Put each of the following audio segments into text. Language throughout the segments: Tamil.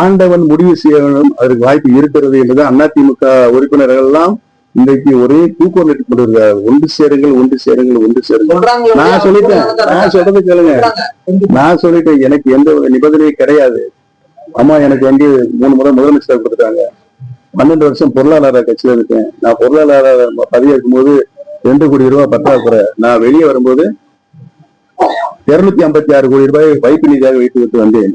ஆண்டவன் முடிவு செய்ய வேண்டும், அதற்கு வாய்ப்பு இருக்கிறது என்றுதான் அதிமுக உறுப்பினர்கள் எல்லாம் இன்றைக்கு ஒரே தூக்கம் நட்டு கொண்டிருக்கிறார். ஒன்று சேருங்கள், ஒன்று சேருங்கள், ஒன்று சேருங்கள். நான் சொல்லிட்டேன், நான் சொல்றது கேளுங்க. நான் சொல்லிட்டேன், எனக்கு எந்த நிபந்தனையும் கிடையாது. அம்மா எனக்கு 3 முறை முதலமைச்சர் கொடுத்துட்டாங்க. 12 வருஷம் பொருளாதார கட்சியில இருக்கேன். நான் பொருளாதார பதவி இருக்கும் போது 2 கோடி ரூபாய் பற்றாக்குறை. நான் வெளியே வரும்போது 256 கோடி ரூபாய் வைப்பு நிதியாக வைத்து விட்டு வந்தேன்.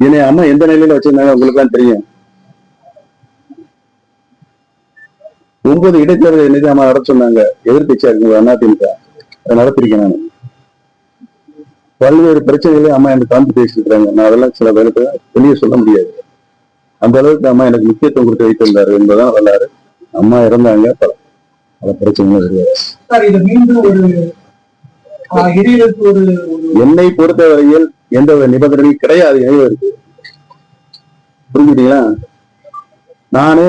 என்னை அம்மா எந்த நிலையில வச்சிருந்தாங்க உங்களுக்கு தான் தெரியும். 9 இடைத்தேர்தல் என்னது அம்மா நடத்த சொன்னாங்க. எதிர்கட்சியா இருக்கும்போது அதிமுக அதை நடத்திருக்கேன். நான் பல்வேறு பிரச்சனைகளையும் அம்மா எனக்கு கலந்து பேசியிருக்கிறாங்க. நான் அதெல்லாம் சில பேருக்கு வெளியே சொல்ல முடியாது. அந்த அளவுக்கு அம்மா எனக்கு முக்கியத்துவம் கொடுத்து வைத்திருந்தாரு என்பதுதான் வரலாறு. அம்மா இறந்தாங்க, பல பிரச்சனைகள் வருவாரு. என்னை பொறுத்தவரையில் எந்த ஒரு நிபந்தனையும் கிடையாது. இருக்கு புரிஞ்சுட்டீங்களா? நானே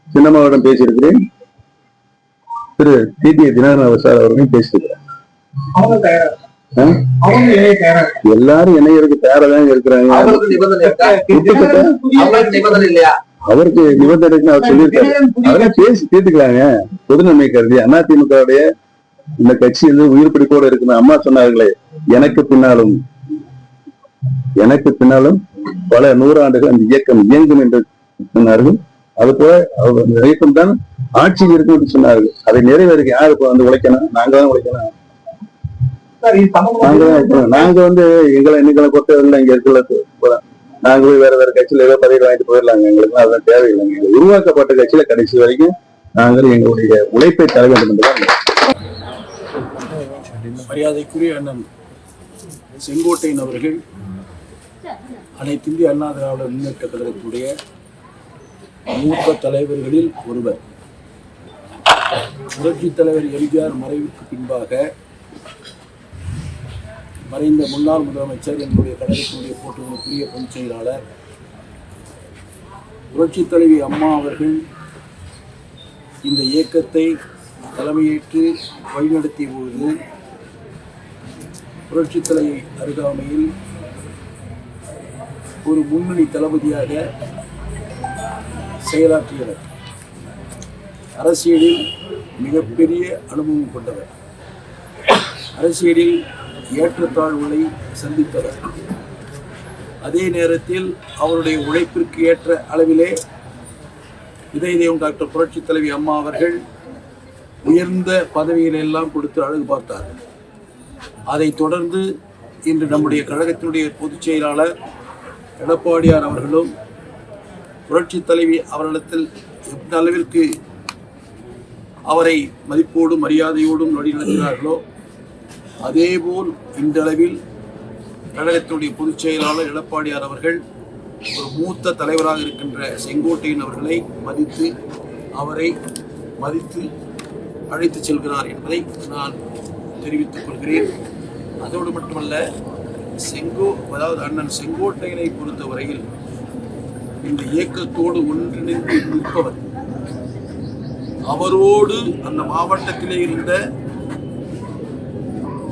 சின்னம்மாவிடம் பேசியிருக்கிறேன், திரு டிடி தினகரன் சார் அவர்களையும் பேசியிருக்கிறேன். எல்லாரும் இணையருக்கு தயாராக இருக்கிறாங்க. அவருக்கு நிபந்தனை அவர் சொல்லியிருக்காரு. அதெல்லாம் பேசி தீர்த்துக்கலாங்க. பொது நன்மை கருதி அதிமுகவுடைய இந்த கட்சி உயிர் பிடிப்போடு இருக்கிற அம்மா சொன்னார்களே, எனக்கு பின்னாலும் பல 100 ஆண்டுகள் அந்த இயக்கம் இயங்கும் என்று சொன்னார்கள். அது போல இயக்கம் தான் ஆட்சியில் இருக்கும் என்று சொன்னார்கள். அதை நிறைவேறக்கு யாரு வந்து உழைக்கணும்? நாங்க தான் உழைக்கணும். நாங்க எங்களை பொறுத்தவரை இங்க இருக்கல. நாங்க போய் வேற கட்சியில ஏதோ பதவி வாங்கிட்டு போயிடலாங்க. எங்களுக்கு அதெல்லாம் தேவையில்லைங்க. உருவாக்கப்பட்ட கட்சியில கடைசி வரைக்கும் நாங்கள் எங்களுடைய உழைப்பை தர வேண்டும் என்றுதான். மரியாதைக்குரிய அண்ணன் செங்கோட்டையன் அவர்கள் அனைத்து இந்திய அண்ணா திராவிட முன்னேற்ற கழகத்துடைய மூத்த தலைவர்களில் ஒருவர். புரட்சித் தலைவர் எம்ஜிஆர் மறைவுக்கு பின்பாக மறைந்த முன்னாள் முதலமைச்சர், என்னுடைய கழகத்தினுடைய போட்டிகளுக்குரிய பொதுச் செயலாளர் புரட்சித் தலைவி அம்மா அவர்கள் இந்த இயக்கத்தை தலைமையேற்று வழிநடத்திய பொழுது புரட்சித் தலைவி அருகாமையில் ஒரு முன்னணி தளபதியாக செயலாற்றியவர். அரசியலில் மிகப்பெரிய அனுபவம் கொண்டவர். அரசியலில் ஏற்றத்தாழ்வுகளை சந்தித்தவர். அதே நேரத்தில் அவருடைய உழைப்பிற்கு ஏற்ற அளவிலே இதய தெய்வம் டாக்டர் புரட்சித் தலைவி அம்மா அவர்கள் உயர்ந்த பதவிகளை எல்லாம் கொடுத்து அழகு பார்த்தார்கள். அதைத் தொடர்ந்து இன்று நம்முடைய கழகத்தினுடைய பொதுச் செயலாளர் எடப்பாடியார் அவர்களும் புரட்சித் தலைவி அவர்களிடத்தில் எந்த அளவிற்கு அவரை மதிப்போடும் மரியாதையோடும் வழிநடத்தினார்களோ அதேபோல் இன்றளவில் கழகத்தினுடைய பொதுச் செயலாளர் எடப்பாடியார் அவர்கள் ஒரு மூத்த தலைவராக இருக்கின்ற செங்கோட்டையன் அவர்களை அவரை மதித்து அழைத்து செல்கிறார் என்பதை நான் தெரிவித்துக் கொள்கிறேன். அதோடு மட்டுமல்ல, அதாவது அண்ணன் செங்கோட்டையனை பொறுத்தவரையில் இந்த இயக்கத்தோடு ஒன்றிணைந்து நிற்பவர். அவரோடு அந்த மாவட்டத்திலே இருந்த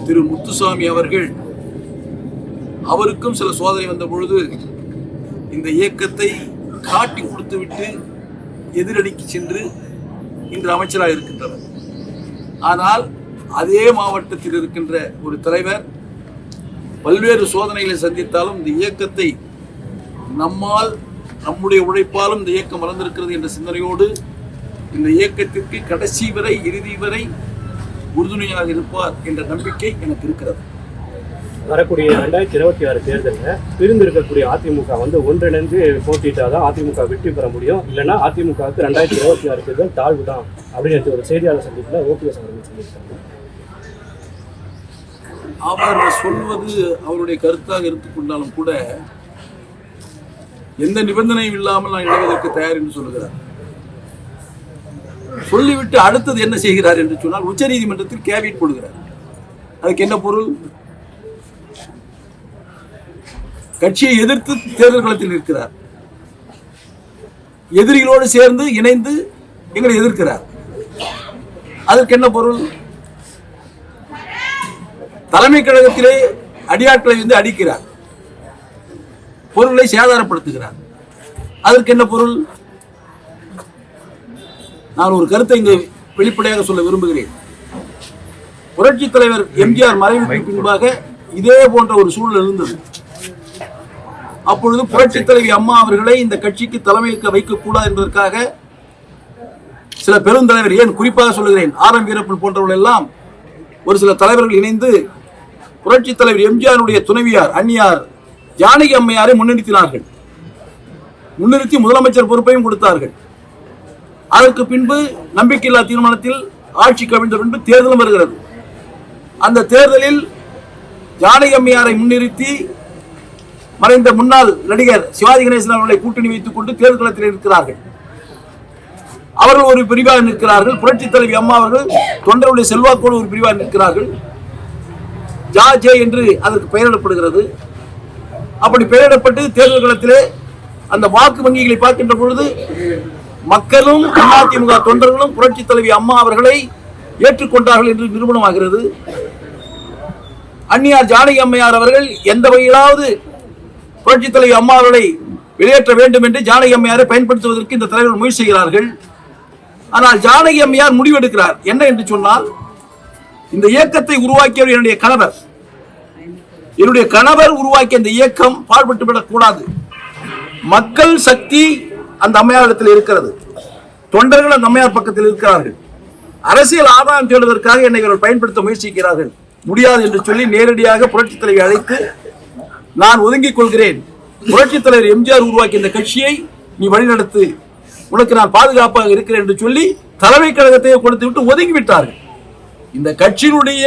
திரு முத்துசாமி அவர்கள், அவருக்கும் சில சோதனை வந்த பொழுது இந்த இயக்கத்தை காட்டி கொடுத்துவிட்டு எதிரடிக்கு சென்று இன்று அமைச்சராக இருக்கின்றனர். ஆனால் அதே மாவட்டத்தில் இருக்கின்ற ஒரு தலைவர் பல்வேறு சோதனைகளை சந்தித்தாலும் இந்த இயக்கத்தை நம்முடைய உழைப்பாலும் இந்த இயக்கம் வளர்ந்திருக்கிறது என்ற சிந்தனையோடு இந்த இயக்கத்திற்கு கடைசி வரை இறுதி வரை உறுதுணையாக இருப்பார் என்ற நம்பிக்கை எனக்கு இருக்கிறது. வரக்கூடிய 2026 தேர்தலில் பிரிந்திருக்கக்கூடிய அதிமுக ஒன்றிணைந்து போட்டிட்டாதான் அதிமுக வெற்றி பெற முடியும். இல்லைன்னா அதிமுகவுக்கு 2026 தேர்தல் தாழ்வு தான் அப்படின்னு ஒரு செய்தியாளர் சந்திப்பில் ஓபிஎஸ் அவர்கள் சொல்லியிருக்காங்க. அவர் சொல்வது அவருடைய கருத்தாக எடுத்துக்கொண்டாலும் கூட எந்த நிபந்தனையும் இல்லாமல் நான் இணைவதற்கு தயார் என்று சொல்லுகிறார். சொல்லிவிட்டு அடுத்தது என்ன செய்கிறார் என்று சொன்னால் உச்ச நீதிமன்றத்தில் கேவியட் போடுகிறார். அதுக்கு என்ன பொருள்? கட்சியை எதிர்த்து தேர்தல் களத்தில் இருக்கிறார். எதிரிகளோடு சேர்ந்து இணைந்து எங்களை எதிர்க்கிறார். அதற்கு என்ன பொருள்? தலைமை கழகத்திலே அடியாட்களை அடிக்கிறார். பொருளை சேதாரப்படுத்துகிறார். அதற்கு என்ன பொருள்? நான் ஒரு கருத்தை இங்கு வெளிப்படையாக சொல்ல விரும்புகிறேன். புரட்சி தலைவர் எம்ஜிஆர் மறைவுக்கு பின்பாக இதே போன்ற ஒரு சூழல் இருந்தது. அப்பொழுது புரட்சி தலைவி அம்மா அவர்களை இந்த கட்சிக்கு தலைமையேற்க வைக்கக்கூடாது என்பதற்காக சில பெருந்தலைவர், ஏன் குறிப்பாக சொல்லுகிறேன், ஆர்.எம். வீரப்பன் போன்றவர்கள் எல்லாம் ஒரு சில தலைவர்கள் இணைந்து புரட்சி தலைவர் எம்ஜிஆருடைய துணைவியார் அன்னியார் ஜானகி அம்மையாரை முன்னிறுத்தினார்கள். முன்னிறுத்தி முதலமைச்சர் பொறுப்பையும் கொடுத்தார்கள். அதற்கு பின்பு நம்பிக்கையில்லா தீர்மானத்தில் ஆட்சி கவிழ்ந்த பின்பு தேர்தலும் வருகிறது. அந்த தேர்தலில் ஜானகி அம்மையாரை முன்னிறுத்தி மறைந்த முன்னாள் நடிகர் சிவாஜி கணேசன் அவர்களை கூட்டணி வைத்துக் கொண்டு தேர்தலத்தில் இருக்கிறார்கள். அவர்கள் ஒரு பிரிவாக நிற்கிறார்கள். புரட்சி தலைவி அம்மா அவர்கள் தொண்டருடைய செல்வாக்கோடு ஒரு பிரிவாக நிற்கிறார்கள். ஜே என்று அதற்கு பெயரிடப்படுகிறது. அப்படி பெயரிடப்பட்டு தேர்தல் களத்திலே அந்த வாக்கு வங்கிகளை பார்க்கின்ற பொழுது மக்களும் அதிமுக தொண்டர்களும் புரட்சி தலைவி அம்மா அவர்களை ஏற்றுக்கொண்டார்கள் என்று நிரூபணமாகிறது. அன்னியார் ஜானகி அம்மையார் அவர்கள் எந்த வகையிலாவது புரட்சி தலைவி அம்மா அவர்களை வெளியேற்ற வேண்டும் என்று ஜானகி அம்மையாரை பயன்படுத்துவதற்கு இந்த தலைவர்கள் முயற்சி செய்கிறார்கள். ஆனால் ஜானகி அம்மையார் முடிவெடுக்கிறார். என்ன என்று சொன்னால், இந்த இயக்கத்தை உருவாக்கியவர் என்னுடைய கணவர் உருவாக்கிய இந்த இயக்கம் பாழ்பட்டுவிடக் கூடாது. மக்கள் சக்தி அந்த அம்மையாரிடத்தில் இருக்கிறது. தொண்டர்கள் அந்த அம்மையார் பக்கத்தில் இருக்கிறார்கள். அரசியல் ஆதாயம் தேடுவதற்காக என்னை இவர்கள் பயன்படுத்த முயற்சிக்கிறார்கள். முடியாது என்று சொல்லி நேரடியாக புரட்சி தலைவி அழைத்து, நான் ஒதுங்கிக் கொள்கிறேன், புரட்சி தலைவர் எம்ஜிஆர் உருவாக்கிய இந்த கட்சியை நீ வழிநடத்து, உனக்கு நான் பாதுகாப்பாக இருக்கிறேன் என்று சொல்லி தலைமை கழகத்தை கொடுத்து விட்டு ஒதுங்கிவிட்டார்கள். இந்த கட்சியினுடைய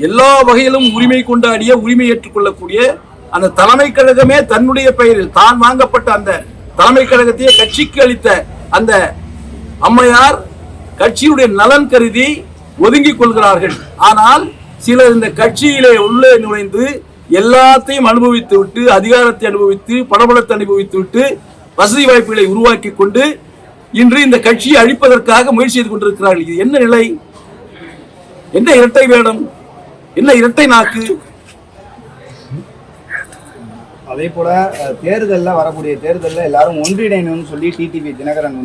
எல்லா வகையிலும் உரிமை கொண்டாடிய, உரிமை ஏற்றுக்கொள்ளக்கூடிய அந்த தலைமை கழகமே தன்னுடைய பெயரில் தான் வாங்கப்பட்ட அந்த தலைமை கழகத்தையே கட்சிக்கு அளித்த அந்த அம்மையார் கட்சியினுடைய நலன் கருதி ஒதுங்கிக் கொள்கிறார்கள். ஆனால் சிலர் இந்த கட்சியிலே உள்ளே நுழைந்து எல்லாத்தையும் அனுபவித்து விட்டு, அதிகாரத்தை அனுபவித்து, பணபலத்தை அனுபவித்து விட்டு, வசதி வாய்ப்புகளை உருவாக்கி கொண்டு இன்று இந்த கட்சியை அழிப்பதற்காக முயற்சி செய்து கொண்டிருக்கிறார்கள். இது என்ன நிலை? என்ன இரட்டை வேடம்? என்ன இரட்டை நாக்கு? அதே போல தேர்தலில் வரக்கூடிய தேர்தலில் எல்லாரும் ஒன்றிணையணும்னு சொல்லி டிடிவி தினகரன்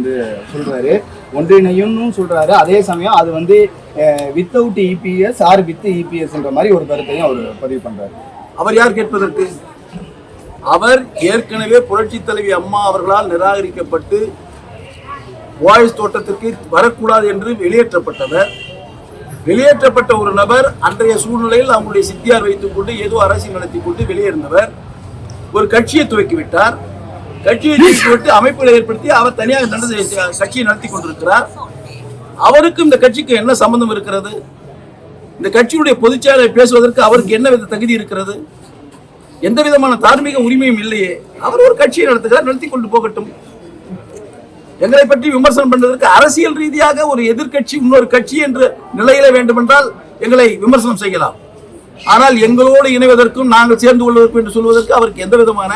சொல்றாரு. ஒன்றிணையும்னு சொல்றாரு. அதே சமயம் அது வித்தவுட் இபிஎஸ் ஆர் வித் இபிஎஸ்ன்ற மாதிரி ஒரு கருத்தையும் அவர் பதிவு பண்றாரு. அவர் யார் கேட்பதற்கு? அவர் ஏற்கனவே புரட்சி தலைவி அம்மா அவர்களால் நிராகரிக்கப்பட்டு வாய்ஸ் தோட்டத்திற்கு வரக்கூடாது என்று வெளியேற்றப்பட்டவர். வெளியேற்றப்பட்ட ஒரு நபர் அன்றைய சூழ்நிலையில் அவங்களுடைய சித்தியார் வைத்துக் கொண்டு ஏதோ அரசியல் நடத்தி கொண்டு வெளியேறினவர் ஒரு கட்சியை துவக்கிவிட்டார். கட்சியை துவக்கிவிட்டு அமைப்புகளை ஏற்படுத்தி அவர் தனியாக கட்சியை நடத்தி கொண்டிருக்கிறார். அவருக்கும் இந்த கட்சிக்கு என்ன சம்பந்தம் இருக்கிறது? இந்த கட்சியுடைய பொதுச்செயலை பேசுவதற்கு அவருக்கு என்ன வித தகுதி இருக்கிறது? எந்த விதமான தார்மீக உரிமையும் இல்லையே. அவர் ஒரு கட்சியை நடத்துகிறார், நடத்தி கொண்டு போகட்டும். எங்களை பற்றி விமர்சனம் பண்ணுவதற்கு அரசியல் ரீதியாக ஒரு எதிர்கட்சி இன்னொரு கட்சி என்ற நிலையில வேண்டுமென்றால் எங்களை விமர்சனம் செய்யலாம். ஆனால் எங்களோடு இணைவதற்கும் நாங்கள் சேர்ந்து கொள்வதற்கும் என்று சொல்வதற்கு அவருக்கு எந்த விதமான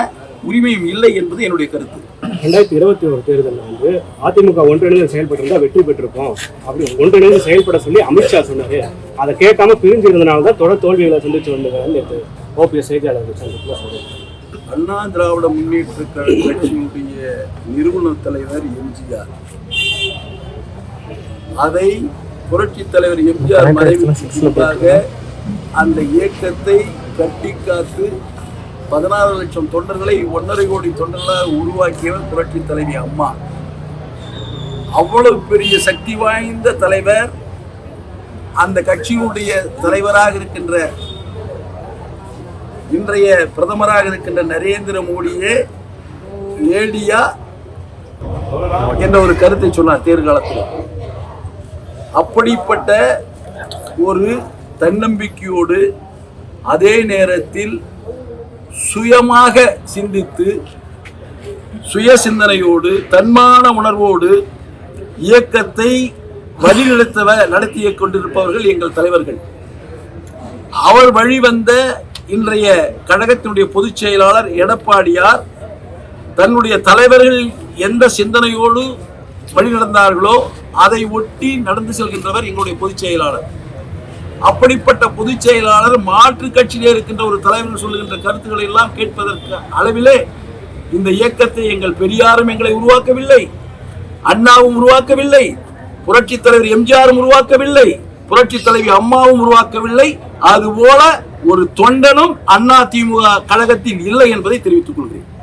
உரிமையும் இல்லை என்பது என்னுடைய கருத்து. 2021 தேர்தலில் அதிமுக ஒன்றிணைந்து செயல்பட்டிருந்தா வெற்றி பெற்றிருக்கோம் அப்படி ஒன்றிணைந்து செயல்பட சொல்லி அமித்ஷா சொன்னாரு. அதை கேட்காம பிரிஞ்சிருந்தனால தான் தொடர் தோல்விகளை சந்திச்சு வந்தது ஓபிஎஸ் செய்தியாளர்கள் சந்திப்பில் சொல்றாரு. அண்ணா திராவிட முன்னேற்ற கட்சியினுடைய நிறுவன தலைவர் எம்ஜிஆர் அதை புரட்சி தலைவர் எம்ஜிஆர் மறைவுக்கு அந்த இயக்கத்தை கட்டி காத்து 16 லட்சம் தொண்டர்களை 1.5 கோடி தொண்டர்களாக உருவாக்கியவர் புரட்சி தலைவி அம்மா. அவ்வளவு பெரிய சக்தி வாய்ந்த தலைவர். அந்த கட்சியினுடைய தலைவராக இருக்கின்ற இன்றைய பிரதமராக இருக்கின்ற நரேந்திர மோடியே லேடியா என்ற ஒரு கருத்தை சொன்னார் தேர்தல். அப்படிப்பட்ட ஒரு தன்னம்பிக்கையோடு அதே நேரத்தில் சுயமாக சிந்தித்து சுய சிந்தனையோடு தன்மான உணர்வோடு இயக்கத்தை நடத்திய கொண்டிருப்பவர்கள் எங்கள் தலைவர்கள். அவர் வழிவந்த இன்றைய கழகத்தினுடைய பொதுச் செயலாளர் எடப்பாடியார் தன்னுடைய தலைவர்கள் எந்த சிந்தனையோடு வழிநடந்தார்களோ அதை ஒட்டி நடந்து செல்கின்றவர் எங்களுடைய பொதுச் செயலாளர். அப்படிப்பட்ட பொதுச் செயலாளர் மாற்று கட்சியிலே இருக்கின்ற ஒரு தலைவர் சொல்லுகின்ற கருத்துக்களை எல்லாம் கேட்பதற்கு அளவிலே இந்த இயக்கத்தை எங்கள் பெரியாரும் எங்களை உருவாக்கவில்லை, அண்ணாவும் உருவாக்கவில்லை, புரட்சி தலைவர் எம்ஜிஆரும் உருவாக்கவில்லை, புரட்சி தலைவி அம்மாவும் உருவாக்கவில்லை. அதுபோல ஒரு தொண்டனும் அதிமுக கழகத்தில் இல்லை என்பதை தெரிவித்துக் கொள்கிறேன்.